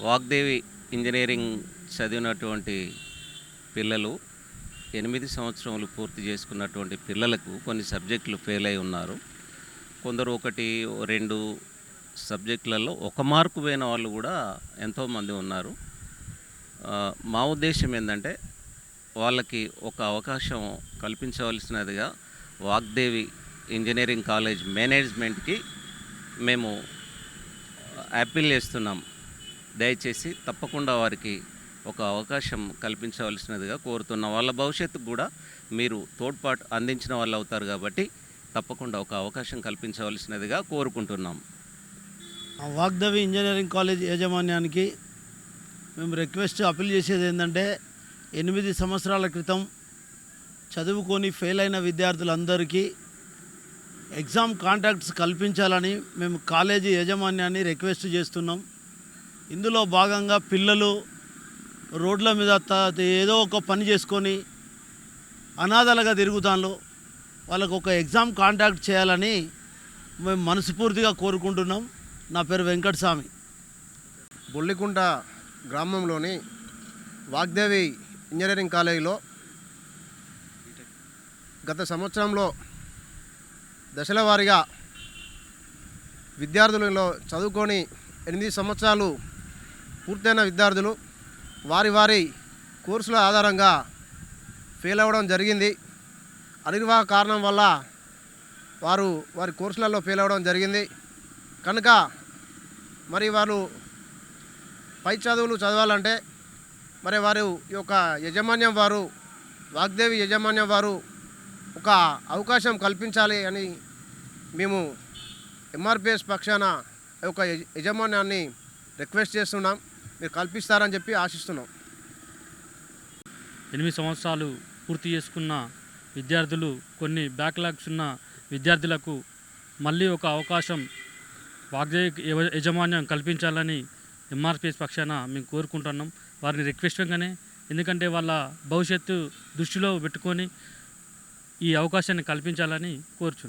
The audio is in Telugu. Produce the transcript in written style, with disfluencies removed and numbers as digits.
వాగ్దేవి ఇంజనీరింగ్ చదివినటువంటి పిల్లలు 8 సంవత్సరములు పూర్తి చేసుకున్నటువంటి పిల్లలకు కొన్ని సబ్జెక్టులు ఫెయిల్ అయి ఉన్నారు. కొందరు 1, 2 సబ్జెక్టులలో 1 మార్కు పోయిన వాళ్ళు కూడా ఎంతోమంది ఉన్నారు. మా ఉద్దేశం ఏంటంటే వాళ్ళకి ఒక అవకాశం కల్పించవలసినదిగా వాగ్దేవి ఇంజనీరింగ్ కాలేజ్ మేనేజ్మెంట్కి మేము అప్పీల్ చేస్తున్నాం. దయచేసి తప్పకుండా వారికి ఒక అవకాశం కల్పించవలసినదిగా కోరుతున్నాం. వాళ్ళ భవిష్యత్తుకు కూడా మీరు తోడ్పాటు అందించిన వాళ్ళు అవుతారు కాబట్టి తప్పకుండా ఒక అవకాశం కల్పించవలసినదిగా కోరుకుంటున్నాం. వాగ్దేవి ఇంజనీరింగ్ కాలేజ్ యాజమాన్యానికి మేము రిక్వెస్ట్ అప్పీల్ చేసేది ఏంటంటే 8 సంవత్సరాల క్రితం చదువుకొని ఫెయిల్ అయిన విద్యార్థులందరికీ ఎగ్జామ్ కాంటాక్ట్స్ కల్పించాలని మేము కాలేజీ యాజమాన్యాన్ని రిక్వెస్ట్ చేస్తున్నాం. ఇందులో భాగంగా పిల్లలు రోడ్ల మీద ఏదో ఒక పని చేసుకొని అనాథలుగా తిరుగుతాను. వాళ్ళకు ఒక ఎగ్జామ్ కాంటాక్ట్ చేయాలని మేము మనస్ఫూర్తిగా కోరుకుంటున్నాం. నా పేరు వెంకటస్వామి. బొల్లికుంట గ్రామంలోని వాగ్దేవి ఇంజనీరింగ్ కాలేజీలో గత సంవత్సరంలో దశల వారీగా విద్యార్థులలో చదువుకొని 8 సంవత్సరాలు పూర్తయిన విద్యార్థులు వారి కోర్సుల ఆధారంగా ఫెయిల్ అవ్వడం జరిగింది. అనిర్వాహక కారణం వల్ల వారి కోర్సులలో ఫెయిల్ అవ్వడం జరిగింది కనుక మరి వారు పై చదువులు చదవాలంటే మరి వారు ఈ యొక్క యాజమాన్యం వారు వాగ్దేవి యాజమాన్యం వారు ఒక అవకాశం కల్పించాలి అని మేము ఎంఆర్పిఎస్ పక్షాన ఒక యాజమాన్యాన్ని రిక్వెస్ట్ చేస్తున్నాం. మీరు కల్పిస్తారని చెప్పి ఆశిస్తున్నాం. 8 సంవత్సరాలు పూర్తి చేసుకున్న విద్యార్థులు, కొన్ని బ్యాక్లాగ్స్ ఉన్న విద్యార్థులకు మళ్ళీ ఒక అవకాశం వాగ్దేవి యాజమాన్యం కల్పించాలని ఎంఆర్పిఎస్ పక్షాన మేము కోరుకుంటున్నాం. వారిని రిక్వెస్ట్గానే, ఎందుకంటే వాళ్ళ భవిష్యత్తు దృష్టిలో పెట్టుకొని ఈ అవకాశాన్ని కల్పించాలని కోరుచున్నాం.